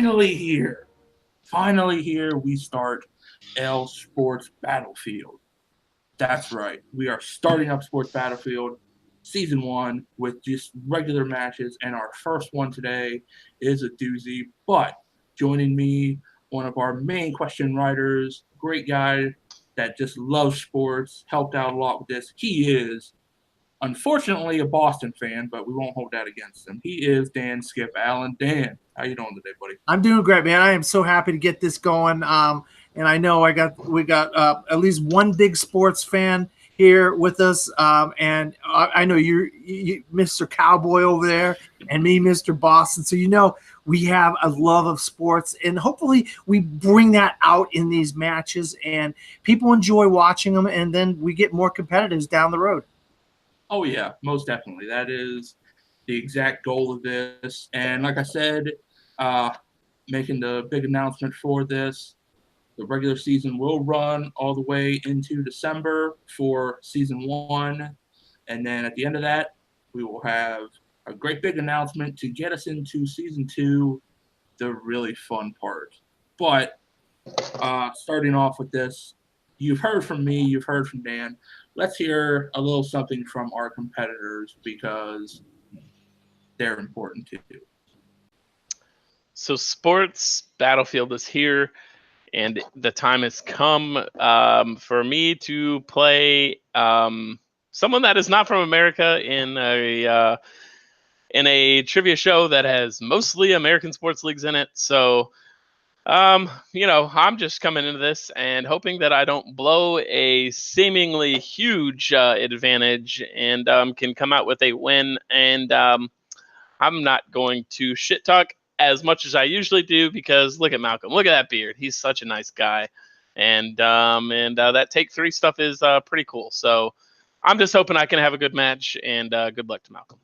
finally here. Finally here, we start L Sports Battlefield. That's right. We are starting up Sports Battlefield Season 1 with just regular matches, and our first one today is a doozy. But joining me, one of our main question writers, great guy that just loves sports, helped out a lot with this. He is, unfortunately, a Boston fan, but we won't hold that against him. He is Dan Skip Allen. Dan, how you doing today, buddy? I'm doing great, man. I am so happy to get this going. And I know we got at least one big sports fan here with us. And I know you, Mr. Cowboy over there, and me, Mr. Boston. So we have a love of sports, and hopefully we bring that out in these matches, and people enjoy watching them, and then we get more competitors down the road. Oh, yeah, most definitely. That is the exact goal of this. And like I said, making the big announcement for this, the regular season will run all the way into December for Season 1. And then at the end of that, we will have a great big announcement to get us into Season 2, the really fun part. But starting off with this, you've heard from me, you've heard from Dan. Let's hear a little something from our competitors because they're important too. So Sports Battlefield is here, and the time has come for me to play someone that is not from America in a trivia show that has mostly American sports leagues in it. So I'm just coming into this and hoping that I don't blow a seemingly huge advantage and can come out with a win. And I'm not going to shit talk as much as I usually do because look at Malcolm. Look at that beard. He's such a nice guy. And that take 3 stuff is pretty cool. So I'm just hoping I can have a good match, and good luck to Malcolm.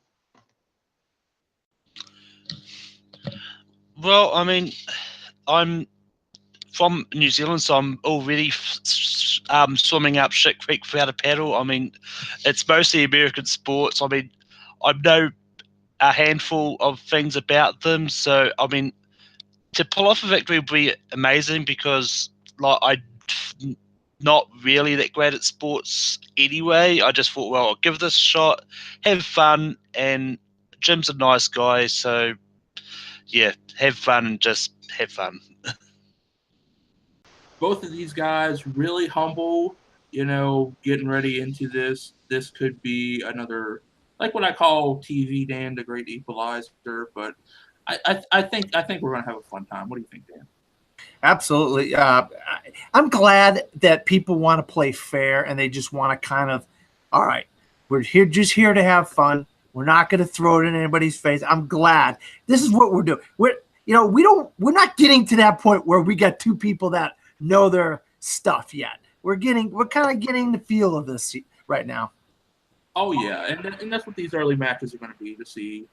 Well, I mean, I'm from New Zealand, so I'm already swimming up shit creek without a paddle. I mean, it's mostly American sports. I mean, I know a handful of things about them, so I mean, to pull off a victory would be amazing because, like, I'm not really that great at sports anyway. I just thought, well, I'll give this a shot, have fun, and Jim's a nice guy, so yeah, have fun and just have fun. Both of these guys really humble, getting ready into this. This could be another, like what I call TV Dan, the great equalizer. But I think we're gonna have a fun time. What do you think, Dan? Absolutely. I'm glad that people want to play fair and they just want to kind of, all right, we're just here to have fun. We're not going to throw it in anybody's face. I'm glad this is what we're doing. We're not getting to that point where we got 2 people that know their stuff yet. We're kind of getting the feel of this right now. Oh yeah, and that's what these early matches are going to be, to see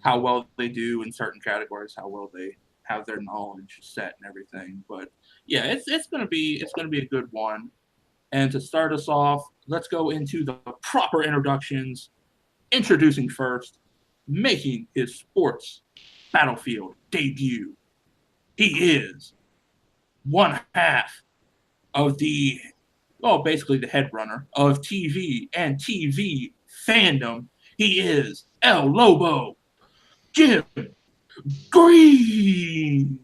how well they do in certain categories, how well they have their knowledge set and everything. But yeah, it's going to be a good one. And to start us off, let's go into the proper introductions. Introducing first, making his Sports Battlefield debut, he is one half of basically the head runner of TV and TV fandom. He is El Lobo, Jim Green.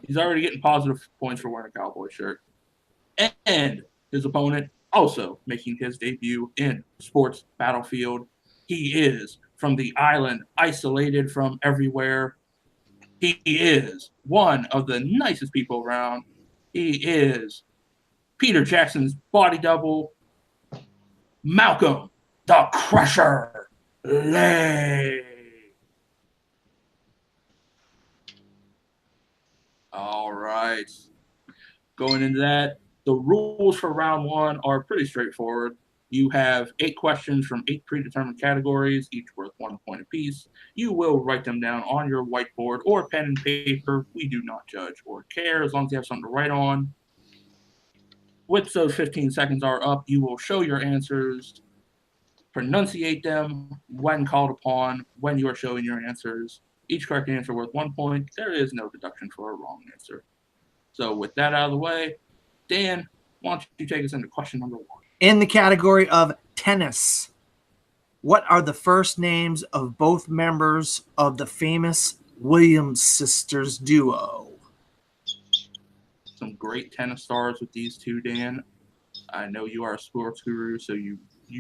He's already getting positive points for wearing a Cowboy shirt. And his opponent, also making his debut in Sports Battlefield. He is from the island, isolated from everywhere. He is one of the nicest people around. He is Peter Jackson's body double, Malcolm the Crusher Lay. All right. Going into that, the rules for round 1 are pretty straightforward. You have 8 questions from 8 predetermined categories, each worth 1 point apiece. You will write them down on your whiteboard or pen and paper. We do not judge or care as long as you have something to write on. Once those 15 seconds are up, you will show your answers. pronunciate them when called upon, when you are showing your answers. Each correct answer worth 1 point. There is no deduction for a wrong answer. So with that out of the way, Dan, why don't you take us into question number 1? In the category of tennis, what are the first names of both members of the famous Williams sisters duo? Some great tennis stars with these two, Dan. I know you are a sports guru, so you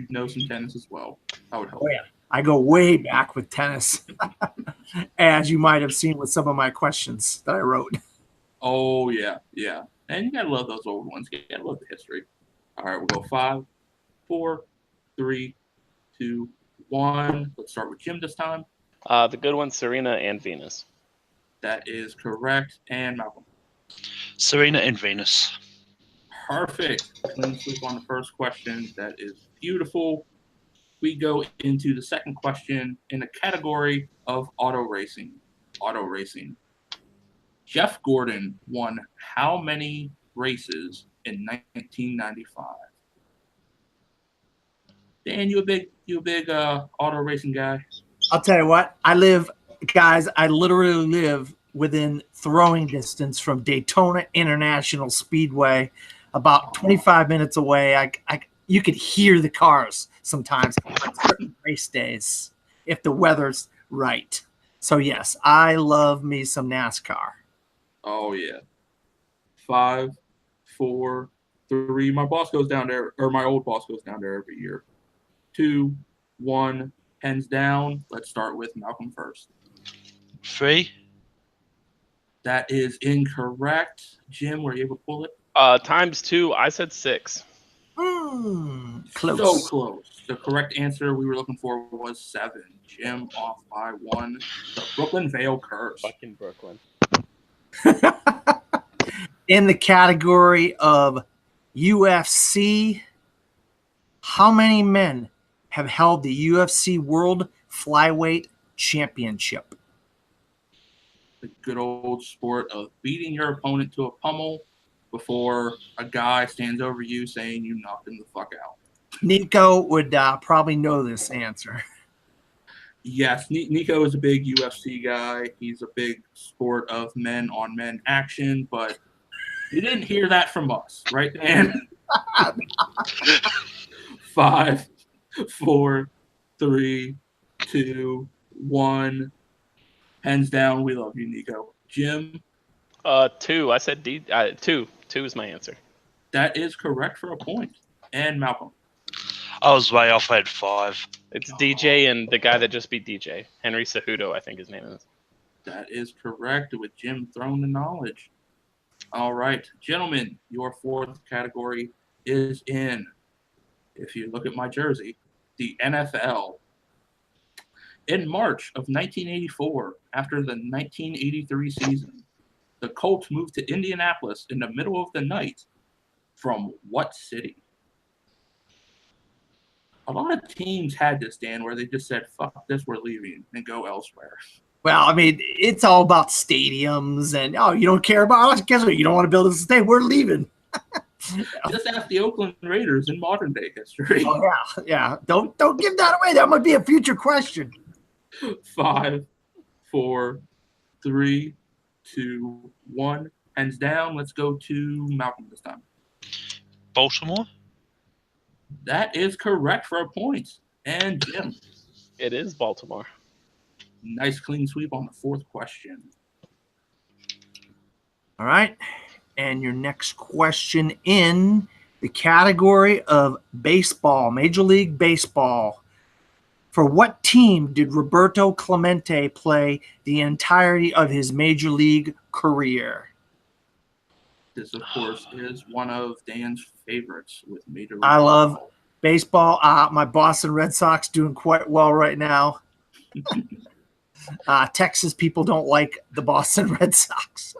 know some tennis as well. I would hope. Oh, yeah. I go way back with tennis, as you might have seen with some of my questions that I wrote. Oh, yeah, yeah. And you got to love those old ones. You got to love the history. All right, we'll go 5, 4, 3, 2, 1. Let's start with Jim this time. The good ones, Serena and Venus. That is correct. And Malcolm. Serena and Venus. Perfect. Clean sweep on the first question. That is beautiful. We go into the second question in the category of auto racing. Auto racing. Jeff Gordon won how many races in 1995? Dan, you a big auto racing guy? I'll tell you what, I literally live within throwing distance from Daytona International Speedway, about 25 minutes away. You could hear the cars sometimes on certain race days if the weather's right. So yes, I love me some NASCAR. Oh yeah. 5, 4, 3. My boss goes down there, or my old boss goes down there every year. 2, 1. Hands down. Let's start with Malcolm first. 3. That is incorrect. Jim, were you able to pull it? Times 2. I said 6. Close. So close. The correct answer we were looking for was 7. Jim off by 1. The Brooklyn Vale Curse. Fucking Brooklyn. In the category of UFC, how many men have held the UFC World Flyweight Championship? The good old sport of beating your opponent to a pummel before a guy stands over you saying you knocked him the fuck out. Nico would probably know this answer. Yes, Nico is a big UFC guy. He's a big sport of men-on-men action, but you didn't hear that from us, right, Dan? 5, 4, 3, 2, 1. Hands down, we love you, Nico. Jim? 2. I said 2. 2 is my answer. That is correct for a point. And Malcolm? I was way off. I had 5. It's DJ and the guy that just beat DJ. Henry Cejudo, I think his name is. That is correct, with Jim throwing the knowledge. All right, gentlemen, your fourth category is in, if you look at my jersey, the NFL. In March of 1984, after the 1983 season, the Colts moved to Indianapolis in the middle of the night from what city? A lot of teams had this, Dan, where they just said, fuck this, we're leaving, and go elsewhere. Well, I mean, it's all about stadiums and, you don't care about us? Guess what? You don't want to build a stadium. We're leaving. Just ask the Oakland Raiders in modern day history. Oh, yeah. Don't give that away. That might be a future question. 5, 4, 3, 2, 1. Hands down. Let's go to Malcolm this time. Baltimore? That is correct for a point. And Jim? It is Baltimore. Nice clean sweep on the fourth question. All right. And your next question in the category of baseball, Major League Baseball. For what team did Roberto Clemente play the entirety of his Major League career? This, of course, is one of Dan's favorites with Major League I love baseball. My Boston Red Sox doing quite well right now. Texas people don't like the Boston Red Sox.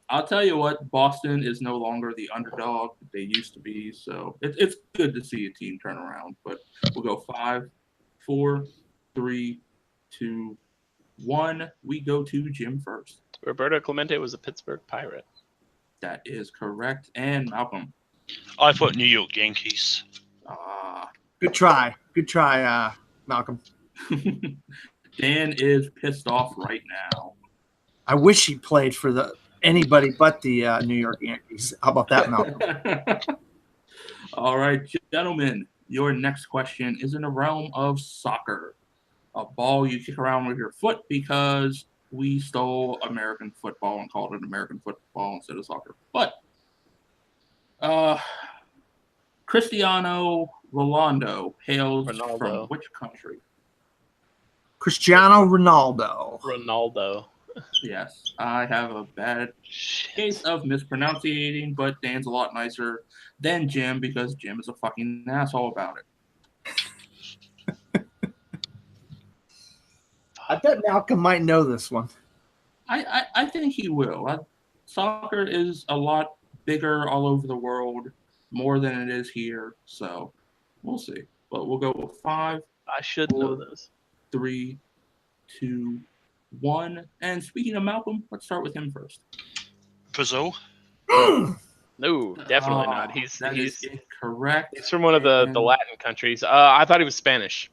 I'll tell you what, Boston is no longer the underdog that they used to be, so it's good to see a team turn around. But we'll go 5, 4, 3, 2, 1. We go to Jim first. Roberto Clemente was a Pittsburgh Pirate. That is correct. And Malcolm? I put New York Yankees. Good try. Good try, Malcolm. Dan is pissed off right now. I wish he played for anybody but the New York Yankees. How about that, Malcolm? All right, gentlemen, your next question is in the realm of soccer. A ball you kick around with your foot because we stole American football and called it American football instead of soccer. But Cristiano Ronaldo hails from which country? Cristiano Ronaldo. Ronaldo. Yes, I have a bad case of mispronouncing, but Dan's a lot nicer than Jim because Jim is a fucking asshole about it. I bet Malcolm might know this one. I think he will. Soccer is a lot bigger all over the world, more than it is here. So we'll see. But we'll go with 5. I should know this. 3, 2, 1. And speaking of Malcolm, let's start with him first. Brazil. No, definitely not. He's incorrect. He's from one of the Latin countries. I thought he was Spanish.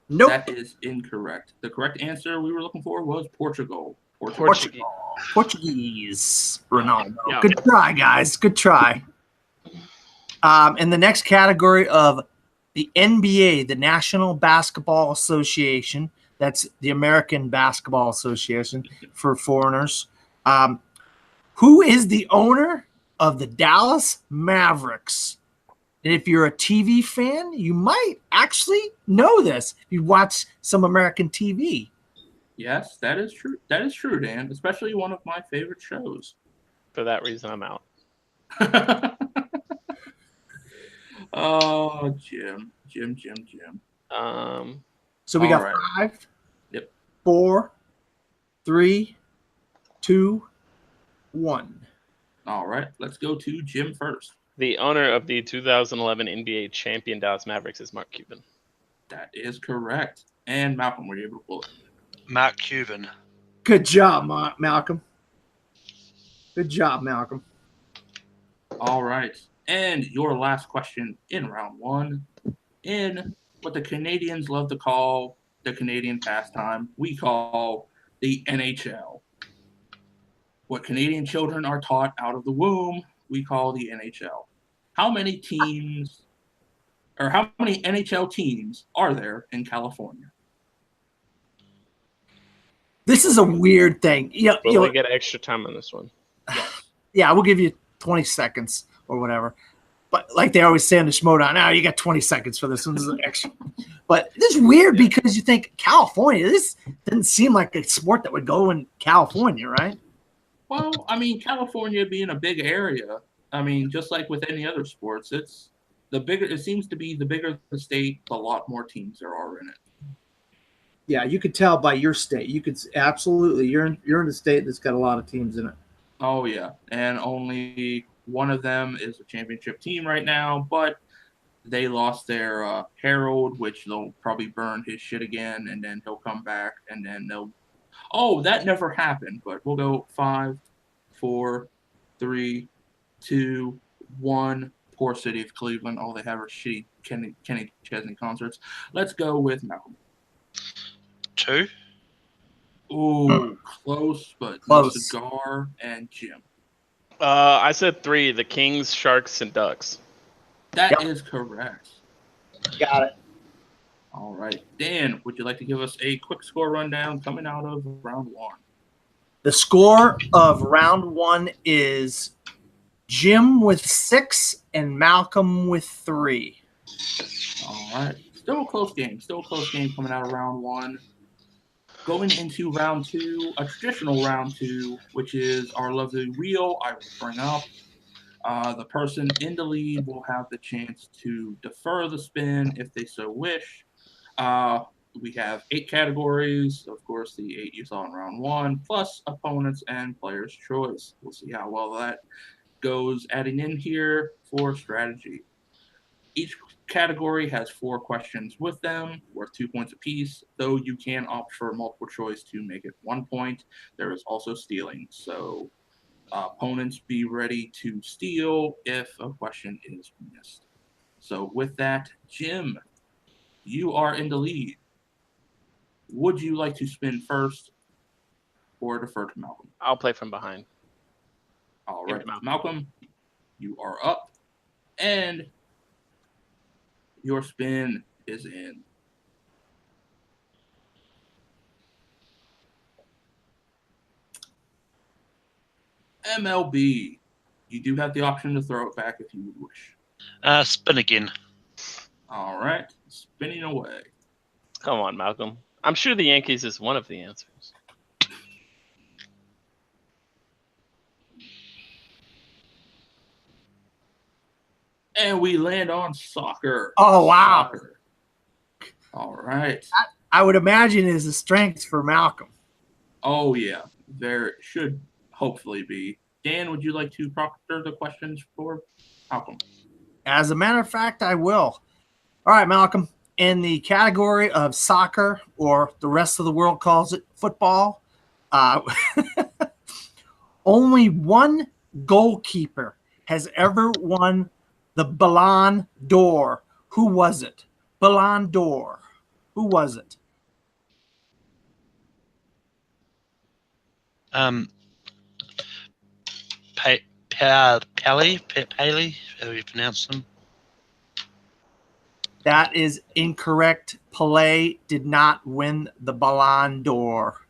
Nope. That is incorrect. The correct answer we were looking for was Portugal. Portuguese. Ronaldo. Yeah. Good try, guys. Good try. In the next category of the NBA, the National Basketball Association, that's the American Basketball Association for foreigners. Who is the owner of the Dallas Mavericks? And if you're a TV fan, you might actually know this if you watch some American TV. Yes, that is true. That is true, Dan. Especially one of my favorite shows. For that reason, I'm out. Oh, Jim. So we got right. 5, Yep. 4, 3, 2, 1. All right, let's go to Jim first. The owner of the 2011 NBA champion Dallas Mavericks is Mark Cuban. That is correct. And Malcolm, were you able to pull it? Mark Cuban. Good job, Malcolm. Good job, Malcolm. All right. And your last question in round 1, in what the Canadians love to call the Canadian pastime, we call the NHL. What Canadian children are taught out of the womb, we call the NHL. How many NHL teams are there in California? This is a weird thing. Will we get extra time on this one? Yeah, we'll give you 20 seconds or whatever. But like they always say on the Schmodown, now you got 20 seconds for this one. This is extra. But this is weird because you think California, this doesn't seem like a sport that would go in California, right? Well, I mean, California being a big area, I mean, just like with any other sports, it seems to be the bigger the state, the lot more teams there are in it. Yeah, you could tell by your state. You could absolutely, you're in a state that's got a lot of teams in it. Oh, yeah. And only one of them is a championship team right now, but they lost their Herald, which they'll probably burn his shit again, and then he'll come back, and then they'll... Oh, that never happened, but we'll go 5, 4, 3, 2, 1. Poor city of Cleveland. All they have are shitty Kenny Chesney concerts. Let's go with Malcolm. 2. Ooh, close, but Close. No cigar and Jim. I said 3, the Kings, Sharks, and Ducks. That is correct. Got it. All right. Dan, would you like to give us a quick score rundown coming out of round 1? The score of round 1 is Jim with 6 and Malcolm with 3. All right. Still a close game. Coming out of round 1. Going into round 2, a traditional round 2, which is our lovely wheel I will bring up. The person in the lead will have the chance to defer the spin if they so wish. We have 8 categories, of course, the 8 you saw in round 1, plus opponents and player's choice. We'll see how well that goes adding in here for strategy. Each category has 4 questions with them, worth 2 points apiece, though you can opt for multiple choice to make it 1 point. There is also stealing, so opponents be ready to steal if a question is missed. So with that, Jim, you are in the lead. Would you like to spin first or defer to Malcolm? I'll play from behind. All Give right, it to Malcolm, you are up, and your spin is in. MLB. You do have the option to throw it back if you would wish. Spin again. All right, spinning away. Come on, Malcolm. I'm sure the Yankees is one of the answers. And we land on soccer. Oh, wow. Soccer. All right. I would imagine is a strength for Malcolm. Oh, yeah. There should hopefully be. Dan, would you like to proctor the questions for Malcolm? As a matter of fact, I will. All right, Malcolm. In the category of soccer, or the rest of the world calls it football, only one goalkeeper has ever won the Ballon d'Or. Who was it? Ballon d'Or. Who was it? Paley, how do you pronounce them? That is incorrect. Pelé did not win the Ballon d'Or.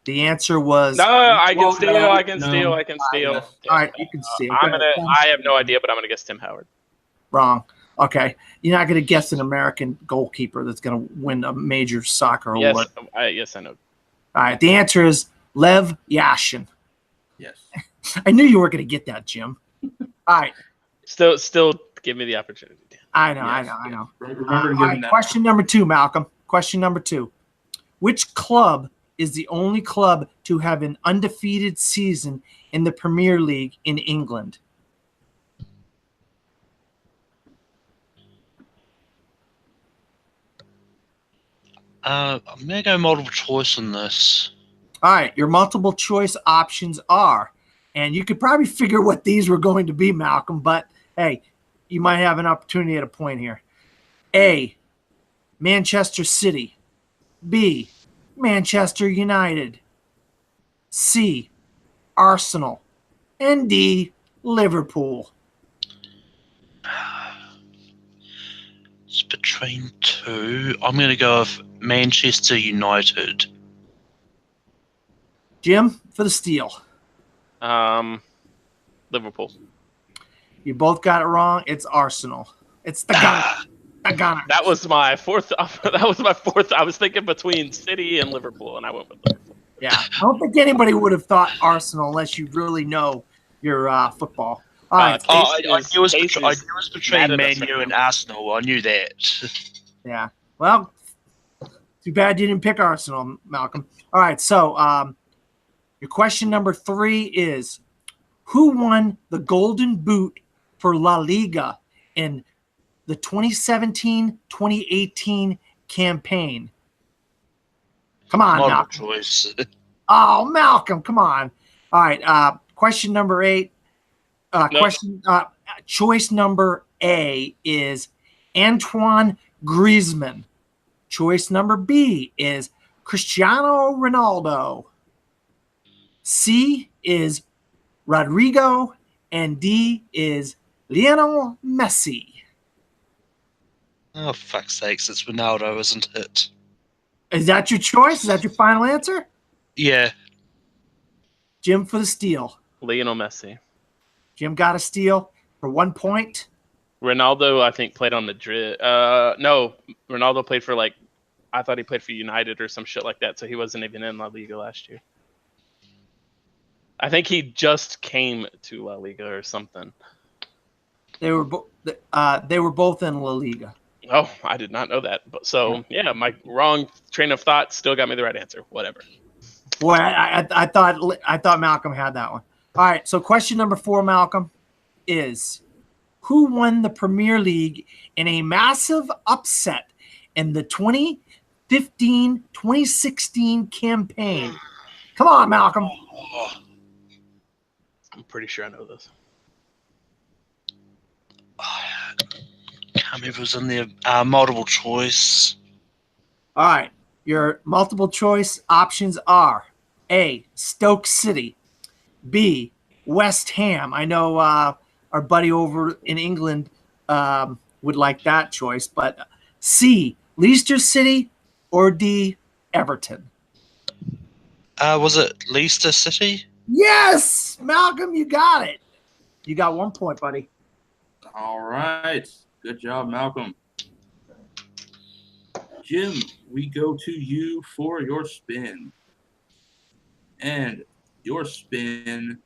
The answer was No, I can Well, steal. no, I can no. steal. I can steal. Yes. all right. You can see. I have no idea, but I'm gonna guess Tim Howard. Wrong. Okay, you're not going to guess an American goalkeeper that's going to win a major soccer award. Yes, I know. All right, the answer is Lev Yashin. Yes. I knew you were going to get that, Jim. All right, Still, give me the opportunity. Dan. I know. Remember to give All him right, that. question number 2, Malcolm. Question number 2. Which club is the only club to have an undefeated season in the Premier League in England? I'm going to go multiple choice on this. All right, your multiple choice options are, and you could probably figure what these were going to be, Malcolm, but hey, you might have an opportunity at a point here. A, Manchester City. B, Manchester United. C, Arsenal. And D, Liverpool. It's between two. I'm going to go with Manchester United. Jim, for the steal. Liverpool. You both got it wrong. It's Arsenal. It's the Gunners. The Gunners. That was my fourth. That was my fourth. I was thinking between City and Liverpool, and I went with Liverpool. Yeah, I don't think anybody would have thought Arsenal unless you really know your football. All right. I knew it was between Man U and Arsenal. I knew that. Yeah. Well, too bad you didn't pick Arsenal, Malcolm. All right. So your question number 3 is, who won the Golden Boot for La Liga in the 2017-2018 campaign? Come on, Multiple Malcolm. choice. Oh, Malcolm, come on. All right. Question number 8. Choice number A is Antoine Griezmann. Choice number B is Cristiano Ronaldo. C is Rodrigo, and D is Lionel Messi. Oh, fuck's sakes, it's Ronaldo, isn't it? Is that your choice? Is that your final answer? Yeah. Jim for the steal. Lionel Messi. Jim got a steal for 1 point. Ronaldo, I think, played on Madrid. No, Ronaldo played for I thought he played for United or some shit like that, so he wasn't even in La Liga last year. I think he just came to La Liga or something. They were both in La Liga. Oh, I did not know that. But yeah, my wrong train of thought still got me the right answer. Whatever. Boy, I thought Malcolm had that one. All right, so question number 4, Malcolm, is who won the Premier League in a massive upset in the 2015-2016 campaign? Come on, Malcolm. I'm pretty sure I know this. Can't remember it was in there. Multiple choice. All right. Your multiple choice options are A, Stoke City, B, West Ham. I know our buddy over in England would like that choice, but C, Leicester City, or D, Everton. Was it Leicester City? Yes, Malcolm, you got it. You got 1 point, buddy. All right. Good job, Malcolm. Jim, we go to you for your spin. And your spin,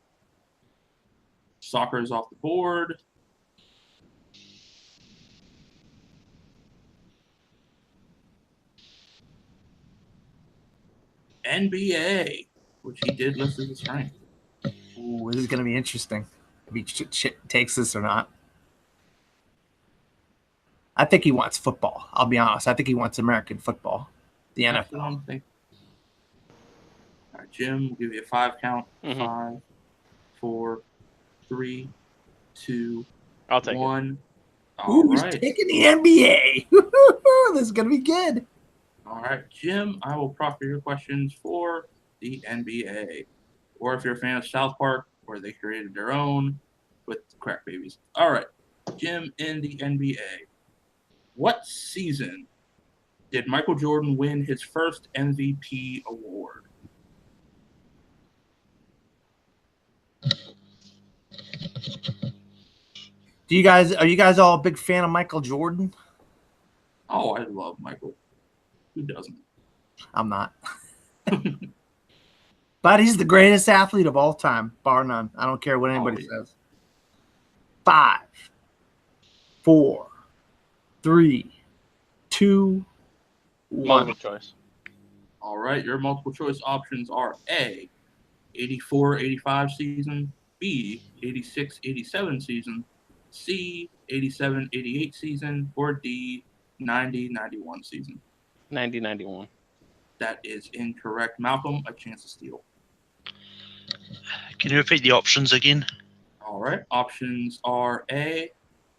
soccer is off the board. NBA, which he did list as his strength. Ooh, this is going to be interesting if he takes this or not. I think he wants football. I'll be honest. I think he wants American football, the That's NFL. what I'm thinking. All right, Jim, we'll give you a 5 count. Mhm. 5, 4, 3, 2, I'll take 1. Ooh, All he's right. taking the NBA. This is going to be good. All right, Jim, I will proffer your questions for the NBA. Or if you're a fan of South Park, where they created their own with crack babies. All right, Jim, in the NBA, what season did Michael Jordan win his first MVP award? Are you guys all a big fan of Michael Jordan? Oh, I love Michael. Who doesn't? I'm not. But he's the greatest athlete of all time, bar none. I don't care what anybody says. 5, 4, 3, 2, 1. Multiple choice. All right, your multiple choice options are A, 84-85 season, B, 86-87 season, C, 87-88 season, or D, 90-91 season. 90-91. That is incorrect. Malcolm, a chance to steal. Can you repeat the options again? All right, options are A,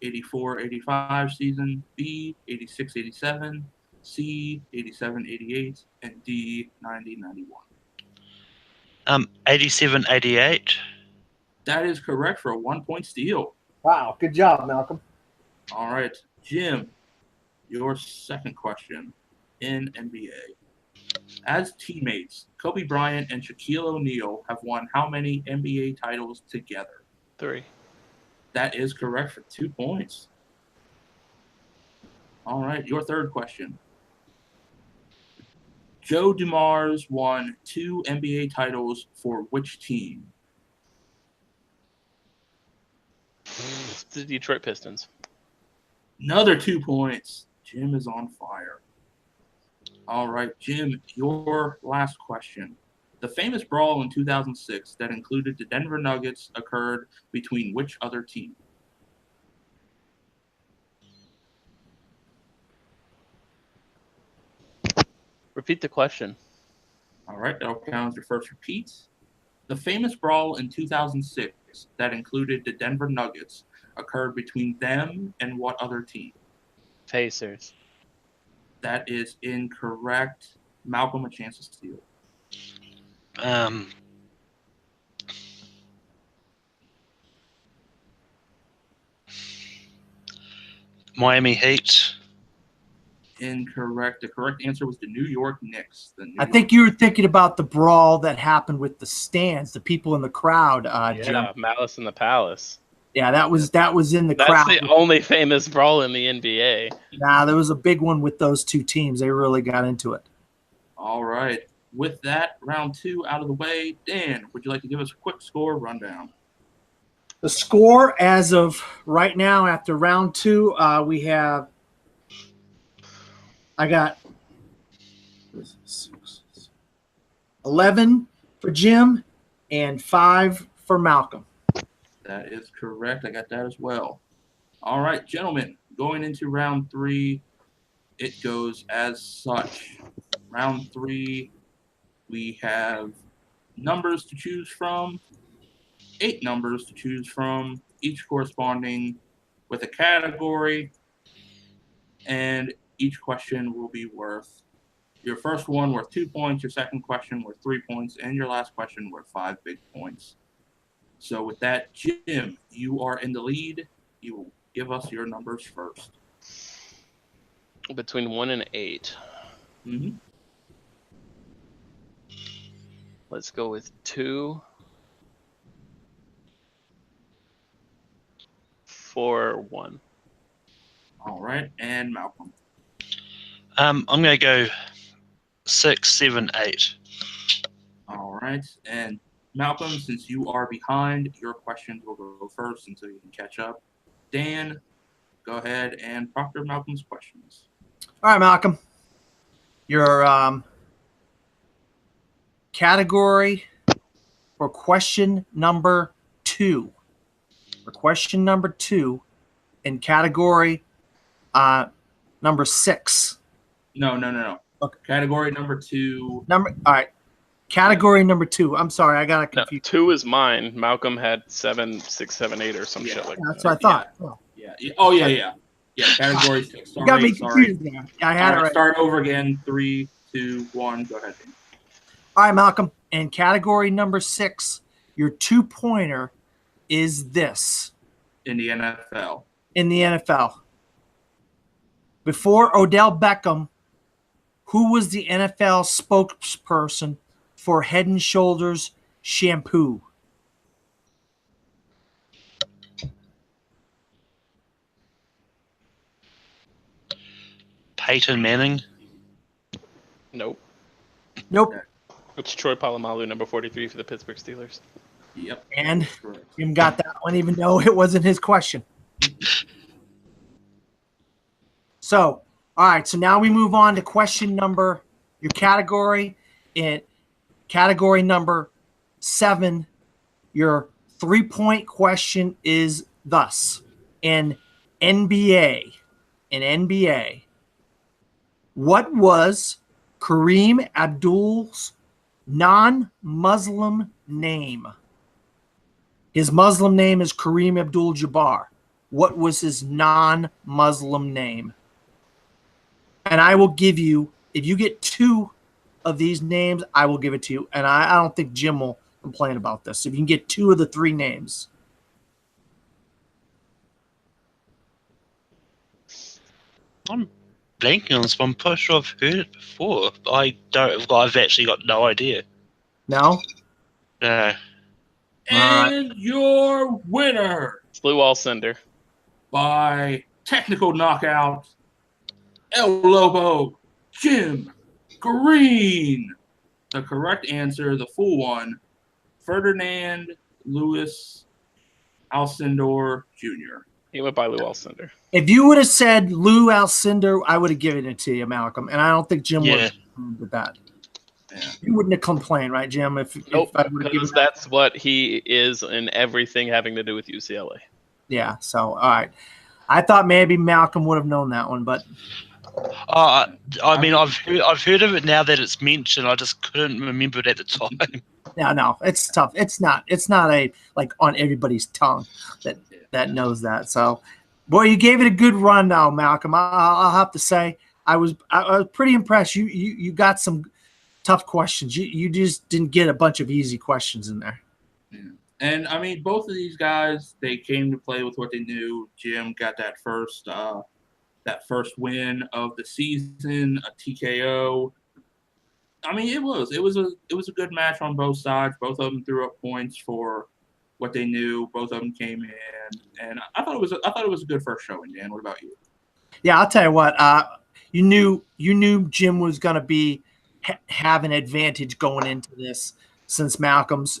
84-85 season, B, 86-87, C, 87-88, and D, 90-91. 87-88. That is correct for a 1-point steal. Wow, good job, Malcolm. All right, Jim, your second question in NBA. As teammates, Kobe Bryant and Shaquille O'Neal have won how many NBA titles together? 3. That is correct for 2 points. All right, your third question. Joe Dumars won 2 NBA titles for which team? It's the Detroit Pistons. Another 2 points. Jim is on fire. All right, Jim, your last question. The famous brawl in 2006 that included the Denver Nuggets occurred between which other team? Repeat the question. All right, that'll count as your first repeat. The famous brawl in 2006 that included the Denver Nuggets occurred between them and what other team? Pacers. That is incorrect. Malcolm, a chance to steal. Miami Heat. Incorrect. The correct answer was the New York Knicks. I think you were thinking about the brawl that happened with the stands, the people in the crowd, Jim. Yeah, Malice in the Palace. Yeah, that was in the That's crowd. the only famous brawl in the NBA. Nah, there was a big one with those two teams. They really got into it. All right. With that, round 2 out of the way, Dan, would you like to give us a quick score rundown? The score as of right now after round 2, I got 11 for Jim and 5 for Malcolm. That is correct. I got that as well. All right, gentlemen, going into round 3, it goes as such. Round 3, we have numbers to choose from, 8 numbers to choose from, each corresponding with a category. and each question will be worth your first one worth 2 points, your second question worth 3 points, and your last question worth 5 big points. So with that, Jim, you are in the lead. You will give us your numbers first. Between 1 and 8. Mm-hmm. Let's go with 2, 4, 1. All right, and Malcolm. I'm going to go 6, 7, 8. All right, and Malcolm, since you are behind, your questions will go first until you can catch up. Dan, go ahead and proctor Malcolm's questions. All right, Malcolm. Your category for question number 2. For question number 2 in category number 6. No. Okay. Category number 2. All right. Category number 2. I'm sorry, I got it No, confused. 2 is mine. Malcolm had 7, 6, 7, 8 or some shit like That's that. what I thought. Oh. Yeah. Oh, yeah. Yeah, category 6. You got me Sorry. confused there. I had it right. Start over again. 3, 2, 1. Go ahead. All right, Malcolm. In category number 6, your 2-pointer is this. In the NFL. In the NFL. Before Odell Beckham, who was the NFL spokesperson for Head and Shoulders shampoo? Peyton Manning. Nope. It's Troy Polamalu, number 43 for the Pittsburgh Steelers. Yep. And Jim got that one, even though it wasn't his question. So, all right. So now we move on to question number, your category. In category number 7, your 3-point question is thus. In NBA, what was Kareem Abdul's non-Muslim name? His Muslim name is Kareem Abdul-Jabbar. What was his non-Muslim name? And I will give you, if you get 2 of these names, I will give it to you. And I don't think Jim will complain about this. If you can get 2 of the 3 names. I'm blanking on this one. I'm pretty sure I've heard it before. I've actually got no idea. No? No. And your winner It's Lou Alcindor. by technical knockout, El Lobo, Jim Green. The correct answer, the full one, Ferdinand Louis Alcindor Jr. He went by Lou Alcindor. If you would have said Lou Alcindor, I would have given it to you, Malcolm. And I don't think Jim would have with that. Yeah. You wouldn't have complained, right, Jim? If I would have given that's what he is in everything having to do with UCLA. Yeah, so, all right. I thought maybe Malcolm would have known that one, but I mean, I've heard of it now that it's mentioned. I just couldn't remember it at the time. no, it's tough. It's not a like on everybody's tongue that knows that. So, boy, you gave it a good run now, Malcolm. I'll have to say I was pretty impressed. You got some tough questions. You just didn't get a bunch of easy questions in there. Yeah. And I mean, both of these guys, they came to play with what they knew. Jim got that first win of the season, a TKO. I mean, it was a good match on both sides. Both of them threw up points for what they knew. Both of them came in, and I thought it was a good first showing. Dan, what about you? Yeah, I'll tell you what. You knew Jim was going to have an advantage going into this, since Malcolm's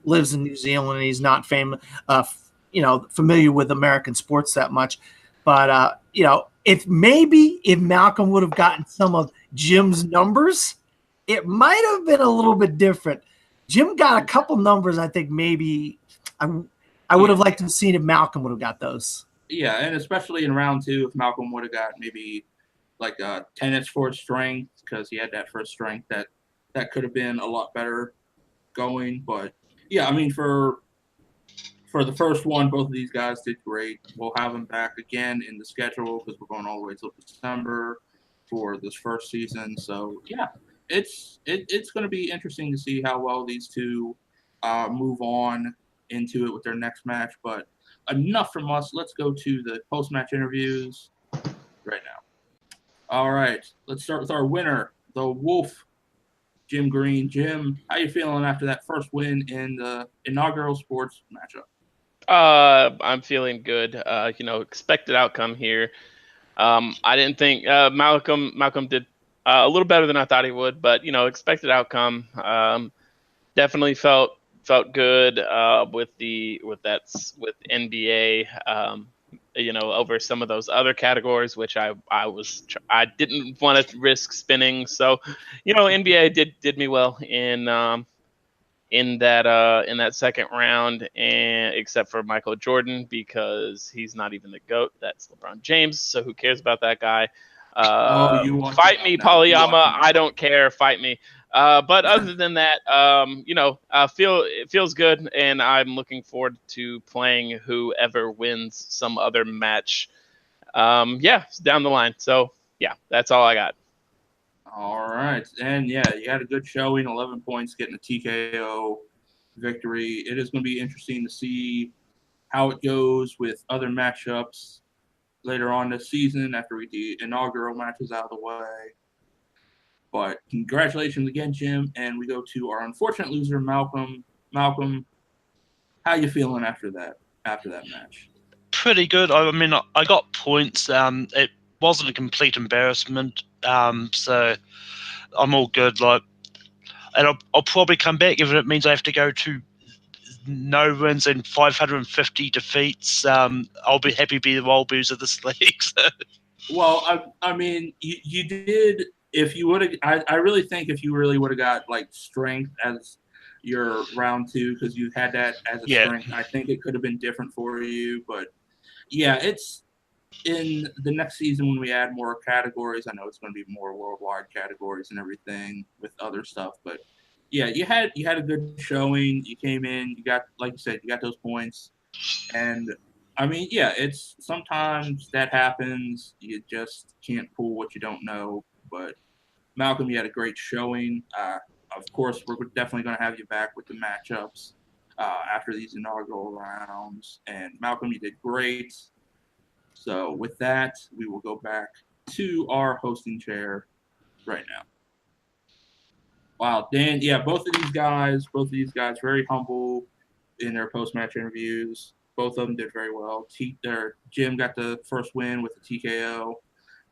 lives in New Zealand and he's not familiar with American sports that much. But if Malcolm would have gotten some of Jim's numbers, it might have been a little bit different. Jim got a couple numbers. I think maybe I would have liked to have seen if Malcolm would have got those. Yeah, and especially in round 2, if Malcolm would have got maybe like a 10th for strength, because he had that first strength, that could have been a lot better going. But yeah, I mean, for for the first one, both of these guys did great. We'll have them back again in the schedule because we're going all the way till December for this first season. So yeah, it's going to be interesting to see how well these two move on into it with their next match. But enough from us. Let's go to the post-match interviews right now. All right, let's start with our winner, the Wolf, Jim Green. Jim, how you feeling after that first win in the inaugural sports matchup? I'm feeling good. Expected outcome here. I didn't think Malcolm did a little better than I thought he would, but expected outcome. Definitely felt good with NBA. Over some of those other categories, which I didn't want to risk spinning. So, NBA did me well in that second round, and except for Michael Jordan, because he's not even the GOAT. That's LeBron James. So who cares about that guy? Fight me, Polyama. I don't care. Fight me. But other than that, it feels good, and I'm looking forward to playing whoever wins some other match. Down the line. So yeah, that's all I got. All right, and yeah, you had a good showing, 11 points, getting a TKO victory. It is going to be interesting to see how it goes with other matchups later on this season after we do inaugural matches out of the way. But congratulations again, Jim, and we go to our unfortunate loser, Malcolm. Malcolm, how you feeling after that match? Pretty good. I mean, I got points. It wasn't a complete embarrassment. So I'm all good. And I'll probably come back if it means I have to go to no wins and 550 defeats. I'll be happy to be the wild boos of this league. So. Well, I mean, you did. If you would have, I really think if you really would have got like strength as your round 2, because you had that as a strength, I think it could have been different for you. But yeah, it's in the next season when we add more categories. I know it's going to be more worldwide categories and everything with other stuff, but yeah, you had a good showing. You came in, you got, like you said, you got those points, and I mean, yeah, it's sometimes that happens. You just can't pull what you don't know. But Malcolm, you had a great showing. Of course, we're definitely going to have you back with the matchups after these inaugural rounds. And Malcolm, you did great. So with that, we will go back to our hosting chair right now. Wow, Dan, yeah, both of these guys, very humble in their post-match interviews. Both of them did very well. Jim got the first win with the TKO.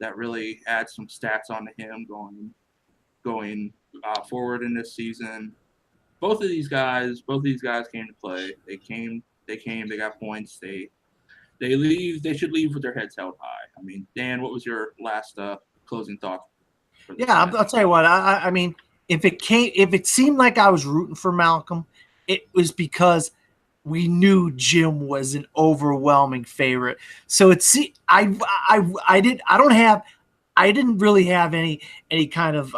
That really adds some stats onto him going forward in this season. Both of these guys came to play. They got points. They should leave with their heads held high. I mean, Dan, what was your last closing thoughts? Yeah, I'll tell you what. I mean, if it seemed like I was rooting for Malcolm, it was because we knew Jim was an overwhelming favorite. So I didn't really have any kind of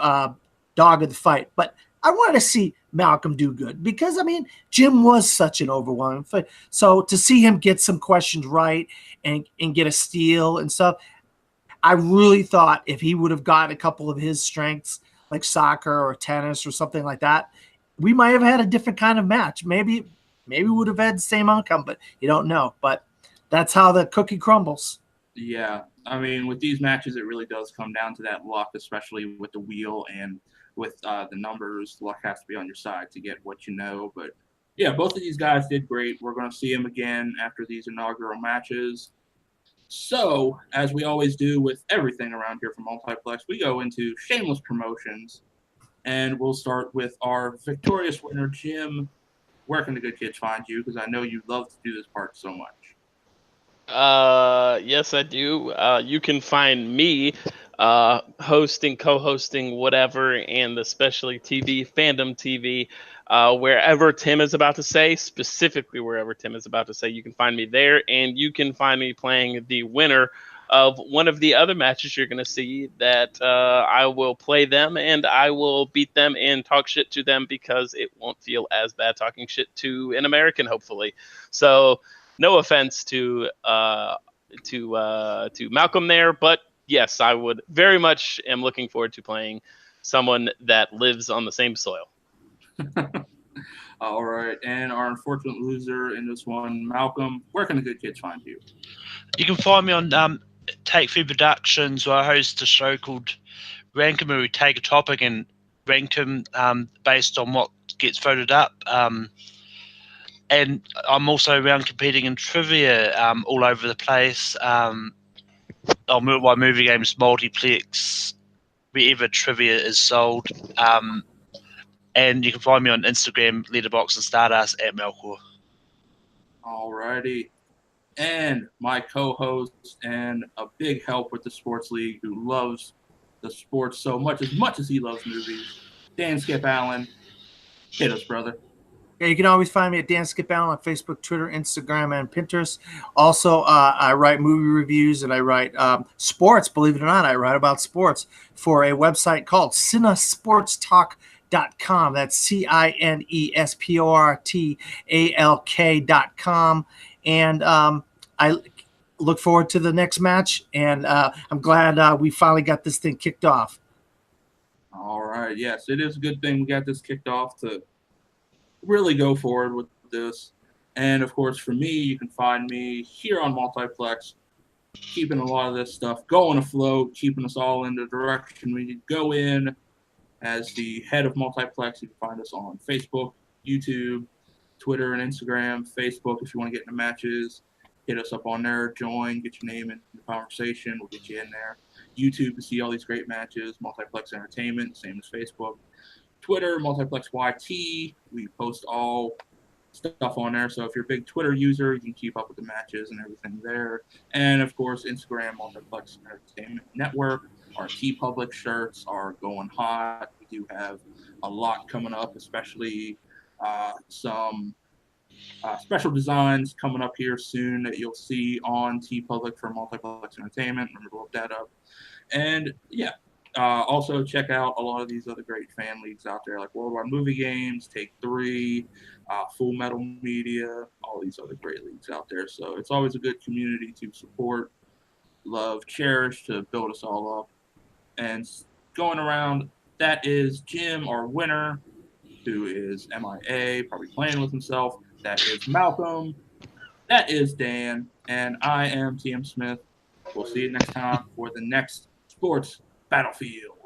dog in the fight, but I wanted to see Malcolm do good because, I mean, Jim was such an overwhelming fight. So to see him get some questions right and get a steal and stuff, I really thought if he would have gotten a couple of his strengths like soccer or tennis or something like that, we might have had a different kind of match. Maybe we would have had the same outcome, but you don't know. But that's how the cookie crumbles. Yeah. I mean, with these matches, it really does come down to that luck, especially with the wheel and with the numbers. Luck has to be on your side to get what you know. But yeah, both of these guys did great. We're going to see them again after these inaugural matches. So, as we always do with everything around here from Multiplex, we go into shameless promotions. And we'll start with our victorious winner, Jim. Where can the good kids find you? Because I know you love to do this part so much. Yes, I do. You can find me hosting, co-hosting, whatever, and especially TV, Fandom TV, wherever Tim is about to say, specifically wherever Tim is about to say, you can find me there, and you can find me playing the winner of one of the other matches you're going to see that I will play them and I will beat them and talk shit to them because it won't feel as bad talking shit to an American, hopefully. So no offense to Malcolm there, but yes, I would very much am looking forward to playing someone that lives on the same soil. All right, and our unfortunate loser in this one, Malcolm. Where can the good kids find you? You can find me on Take Three Productions, where I host a show called Rank 'em, where we take a topic and rank them based on what gets voted up. And I'm also around competing in trivia all over the place. My movie games, Multiplex, wherever trivia is sold. And you can find me on Instagram, Letterboxd, and Stardust at Melkor. Alrighty. And my co-host and a big help with the Sports League, who loves the sports so much as he loves movies, Dan Skip Allen. Hit us, brother. Yeah, you can always find me at Dan Skip Allen on Facebook, Twitter, Instagram, and Pinterest. Also, I write movie reviews and I write sports. Believe it or not, I write about sports for a website called cinesportstalk.com. That's cinesportalk.com. And I look forward to the next match, and I'm glad we finally got this thing kicked off. All right. Yes, it is a good thing we got this kicked off to really go forward with this. And, of course, for me, you can find me here on Multiplex, keeping a lot of this stuff going afloat, keeping us all in the direction we need to go in. As the head of Multiplex, you can find us on Facebook, YouTube, Twitter, and Instagram. Facebook, if you want to get into matches, hit us up on there, join, get your name in the conversation. We'll get you in there. YouTube to see all these great matches. Multiplex Entertainment, same as Facebook. Twitter, Multiplex YT. We post all stuff on there. So if you're a big Twitter user, you can keep up with the matches and everything there. And, of course, Instagram, Multiplex Entertainment Network. Our TeePublic shirts are going hot. We do have a lot coming up, especially some special designs coming up here soon that you'll see on TeePublic for Multiplex Entertainment. Remember to look that up. And, yeah, also check out a lot of these other great fan leagues out there, like Worldwide Movie Games, Take 3, Full Metal Media, all these other great leagues out there. So it's always a good community to support, love, cherish, to build us all up. And going around, that is Jim, our winner, who is MIA, probably playing with himself. That is Malcolm. That is Dan. And I am TM Smith. We'll see you next time for the next Sports Battlefield.